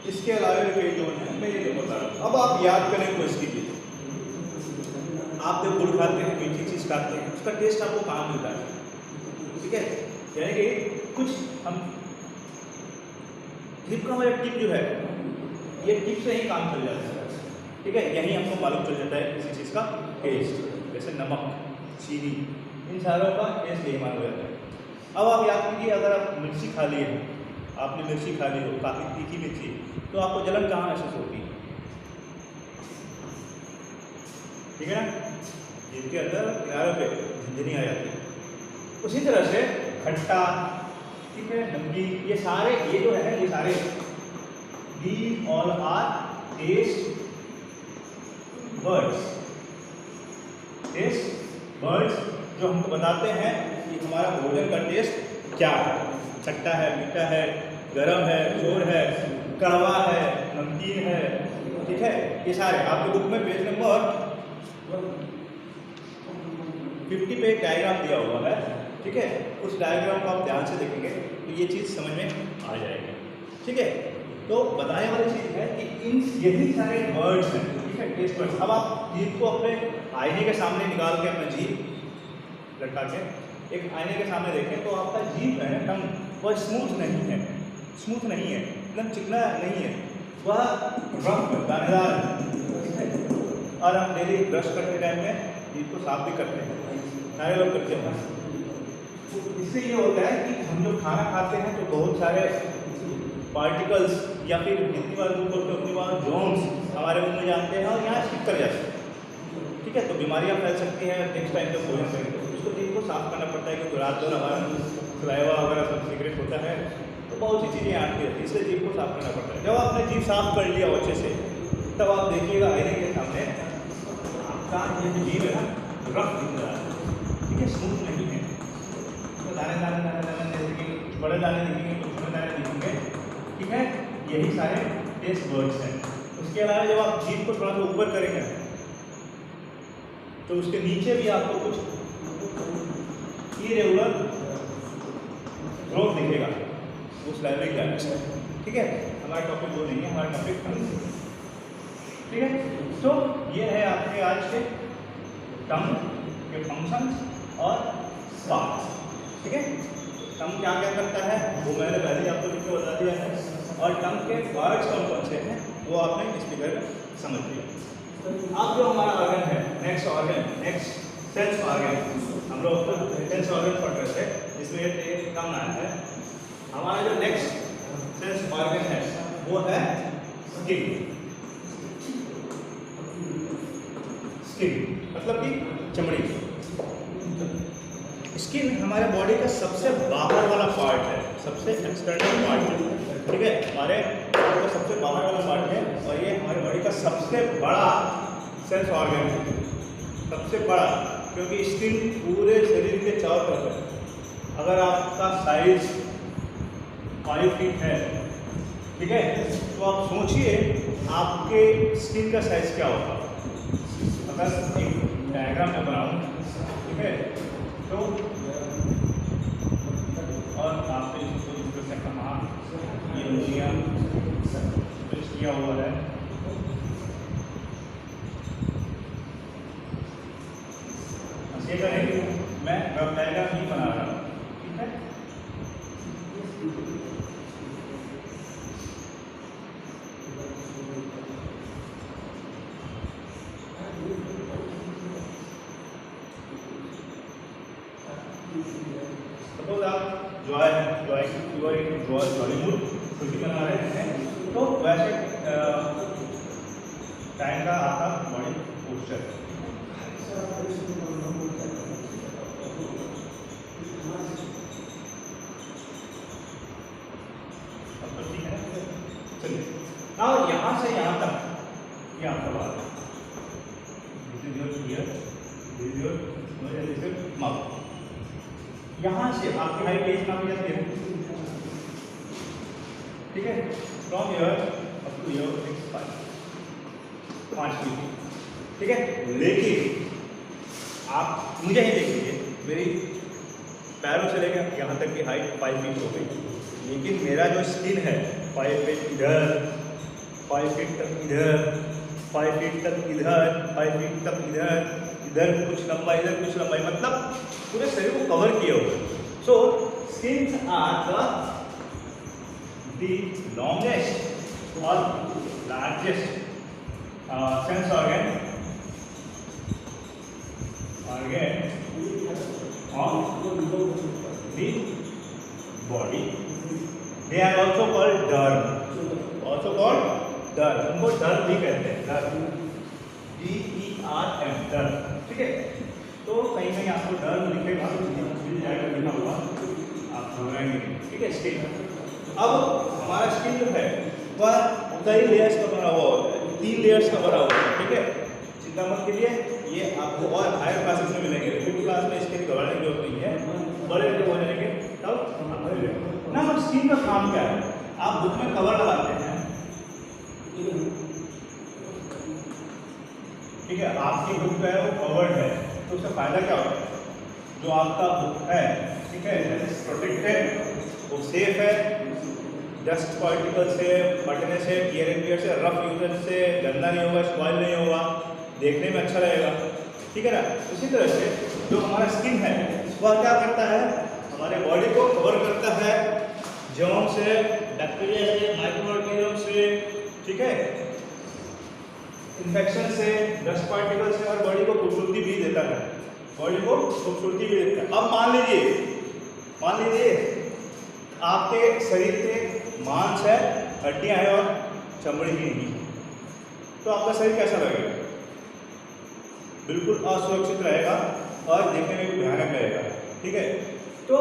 इसके अलावा भी कई जोन है, मैं ये नहीं बता रहा हूँ। अब आप याद करने की कोशिश कीजिए। आप जब गुड़ खाते हैं, मीठी चीज़ खाते हैं, उसका टेस्ट आपको कहाँ मिलता है? ठीक है, यानी कि कुछ हम लिप का हमारा टिप जो है, ये टिप से ही काम चल जाता है। ठीक है, यही हमको मालूम चल जाता है किसी चीज़ का टेस्ट। जैसे नमक, चीनी, इन सारों का टेस्ट यही मालूम हो जाता है। अब आप याद कीजिए, अगर आप मिर्ची खा लिए, आपने मिर्ची खा ली हो, काफ़ी तीखी मिर्ची, तो आपको जलन कहाँ महसूस होती है? ठीक है ना, जिनके अंदर किनारों पे झुंझुनी आ जाती है। उसी तरह से खट्टा, ठीक है, नमकीन, ये सारे, ये जो है, ये सारे these all are taste buds। Taste buds जो हमको बताते हैं कि हमारा भोजन का टेस्ट क्या है। खट्टा है, मीठा है, गरम है, जोर है, कड़वा है, नमकीन है। ठीक है, ये सारे आपके बुक में पेज नंबर 50 पे एक डायग्राम दिया हुआ है। ठीक है, उस डायग्राम को आप ध्यान से देखेंगे तो ये चीज़ समझ में आ जाएगी। ठीक है, तो बताने वाली चीज़ है कि इन यही सारे वर्ड्स हैं। ठीक है, टेस्ट वर्ड्स। अब आप जीभ को अपने आईने के सामने निकाल के, अपना जीभ लटका के एक आईने के सामने देखें तो आपका जीभ है, टंग, वह स्मूथ नहीं है, स्मूथ नहीं है, एकदम चिकना नहीं है, वह रफ दानेदार है। और हम डेली ब्रश करते टाइम में जीभ को साफ भी करते हैं, सारे लोग करते हैं। इससे ये होता है कि हम जब खाना खाते हैं तो बहुत सारे पार्टिकल्स या फिर जितनी बार मुँह खोलते उतनी बार जॉन्स हमारे मुंह में जाते हैं और यहाँ स्टिक कर जाते हैं। ठीक है, तो बीमारियाँ फैल सकती हैं। नेक्स्ट टाइम जब भोजन करेंगे तो उसको जीभ को साफ करना पड़ता है, क्योंकि रात भर हमारा सलाइवा वगैरह सब सिगरेट होता है, तो बहुत सी चीज़ें आती रहती है, इसलिए जीभ को साफ करना पड़ता है। जब आपने जीभ साफ कर लिया अच्छे से, तब आप देखिएगा आईने के सामने आपका ये जो जीभ है ना, रफ दिख रहा है। ठीक है, स्मूथ नहीं है, तो दाने दाने दाने दाने दिखेंगे, कुछ बड़े दाने दिखेंगे, कुछ छोटे दाने दिखेंगे। ठीक है, यही सारे टेस्ट वर्ड्स हैं। उसके अलावा जब आप जीभ को थोड़ा सा ऊपर करेंगे तो उसके नीचे भी आपको कुछ इरेगुलर ग्रोथ दिखेगा उस लाइब्रेरी ग्लैंड से। ठीक है, हमारा टॉपिक वो नहीं है, हमारा टॉपिक टंग। ठीक है, तो ये है आपके आज के टंग के फंक्शंस और पार्ट्स। ठीक है, टंग क्या क्या करता है वो मैंने पहले ही आपको लिख के बता दिया है, और टंग के पार्ट्स कौन कौन से हैं वो आपने इस फिगर में समझ लिया। अब जो हमारा ऑर्गन है, next organ, next sense organ, हम लोग सेंस ऑर्गन पढ़ रहे थे, जिसमें एक कम नाम है। हमारा जो नेक्स्ट सेंस ऑर्गन है वो है स्किन। स्किन मतलब कि चमड़ी। स्किन हमारे बॉडी का सबसे बाहर वाला पार्ट है, सबसे एक्सटर्नल पार्ट है। ठीक है, हमारे बॉडी का सबसे बाहर वाला पार्ट है, और ये हमारे बॉडी का सबसे बड़ा सेंस ऑर्गन है, सबसे बड़ा, क्योंकि स्किन पूरे शरीर के चारों तरफ है। अगर आपका साइज 5 फीट है, ठीक है, तो आप सोचिए आपके स्किन का साइज क्या होगा। अगर एक डायग्राम में बनाऊँ, ठीक है, तो और आपने इसको कहा ये उंगलियाँ किया हुआ है, ये करेंगे, मैं डायग्राम नहीं बना रहा हूँ। ठीक है, सपोज आप जॉलीवुड कुछ भी बना रहे हैं, तो वैसे टाइम का आपका बॉडी पोस्चर है। अब तो ठीक है, चलिए और यहाँ से यहाँ तक ये आपका बात है। यहाँ से आपकी हाइट पेज मापी जाती है। ठीक है, from year up two year 5 feet. ठीक है, लेकिन आप मुझे ही देखिए, मेरी पैरों से लेकर यहाँ तक की हाइट 5 फीट हो गई, लेकिन मेरा जो स्किन है 5 फीट इधर, 5 फीट तक इधर, 5 फीट तक इधर, 5 फीट तक इधर, इधर कुछ लंबाई, इधर कुछ लंबाई, मतलब पूरे शरीर को कवर किए हुए। सो स्किन्स आर द लॉन्गेस्ट और largest sense organ of the body. They are also called derm. Also called derm. उनको derm भी कहते हैं, derm. D-E-R-M, derm. ठीक है? तो कहीं कहीं आपको derm लिखेगा, मिल जाएगा लिखा हुआ, आप घबराएंगे नहीं, ठीक है? स्किन. अब हमारा स्किन जो है वह कई लेयर्स का बना हुआ होता है, 3 लेयर्स का बना हुआ है, ठीक है? चिंता मत कीजिए, ये आपको और हायर क्लासेस में मिलेंगे। 5th क्लास में इसके लिए घबराने की जरूरत नहीं है, बड़े जब हो जाएंगे तब ना। हम स्किन का काम क्या है? आप बुक में कवर लगाते हैं, ठीक है? आपकी बुक जो है वो कवर्ड है, तो उसका फायदा क्या होता है? जो आपका बुक है, ठीक है, प्रोटेक्टेड, वो सेफ है, डस्ट पार्टिकल से, फटने से, टियर एंड टियर से, रफ यूजर से गंदा नहीं होगा, स्पॉइल नहीं होगा, देखने में अच्छा लगेगा, ठीक है ना? इसी तरह से जो हमारा स्किन है वह क्या करता है? हमारे बॉडी को कवर करता है जर्म से, बैक्टीरिया से, माइक्रो ऑर्गेनिज्म से, ठीक है, इन्फेक्शन से, डस्ट पार्टिकल से, और बॉडी को खूबसूरती भी देता है, बॉडी को खूबसूरती भी देता है। अब मान लीजिए आपके शरीर के मांस है, हड्डियां हैं और चमड़ी ही नहीं, तो आपका शरीर कैसा लगेगा? बिल्कुल असुरक्षित रहेगा और देखने में भी भयानक रहेगा, ठीक है? तो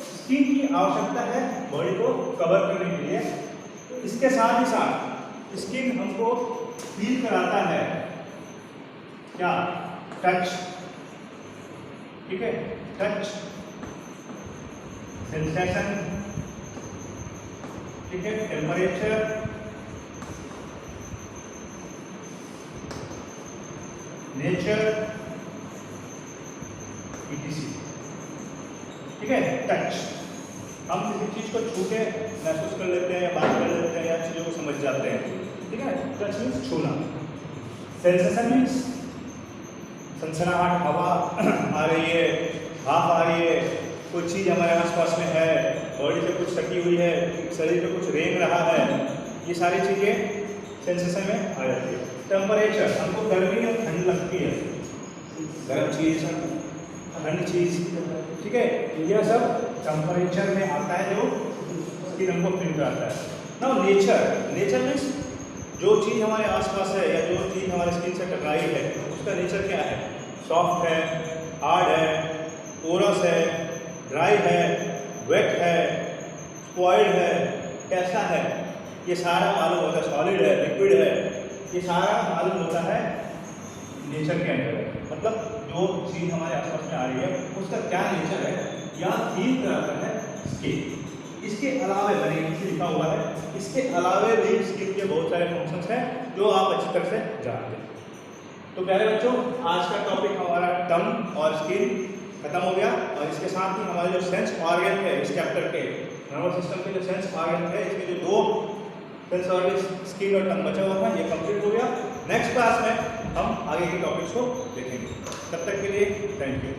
स्किन की आवश्यकता है बॉडी को कवर करने के लिए। तो इसके साथ ही साथ स्किन हमको फील कराता है क्या? टच, ठीक है? टच सेंसेशन, ठीक है? टेम्परेचर, नेचर, etc, ठीक है? टच, हम किसी चीज को छू के महसूस कर लेते हैं, बात कर लेते हैं या चीजों को समझ जाते हैं, ठीक है? टच मीन्स छूना। सेंसेशन मीन्स सनसनाहट, हवा आ रही है, भाप आ रही है, कोई चीज हमारे आसपास में है, बॉडी से कुछ सटी हुई है, शरीर पे कुछ रेंग रहा है, ये सारी चीजें सेंसेशन में आ जाती है। टेम्परेचर, हमको गर्मी और ठंड लगती है, गर्म चीज, ठंड चीज, ठीक है? यह सब टेम्परेचर में आता है जो स्किन हमको फील कराता है। नाउ नेचर मीन्स जो चीज़ हमारे आसपास है या जो चीज़ हमारे स्किन से टकराई है उसका नेचर क्या है? सॉफ्ट है, हार्ड है, पोरस है, ड्राई है, वेट है, स्पॉइल्ड है, कैसा है, ये सारा मालूम होता है। सॉलिड है, लिक्विड है, ये सारा मालूम होता है नेचर के अंदर। मतलब जो चीज़ हमारे आसपास में आ रही है उसका क्या नेचर है या फील कराता है स्किन। इसके अलावे मैंने नीचे लिखा हुआ है, इसके अलावे भी स्किन के बहुत सारे फंक्शंस हैं जो आप अच्छी तरह से जानते हैं। तो प्यारे बच्चों, आज का टॉपिक हमारा टंग और स्किन खत्म हो गया, और इसके साथ ही हमारे जो सेंस ऑर्गन है इस चैप्टर के, नर्वस सिस्टम के जो सेंस ऑर्गन है इसमें जो 2 सेंस ऑर्गन स्किन और टंग बचा हुआ था ये कंप्लीट हो गया। नेक्स्ट क्लास में हम आगे के टॉपिक्स को देखेंगे। तब तक के लिए थैंक यू।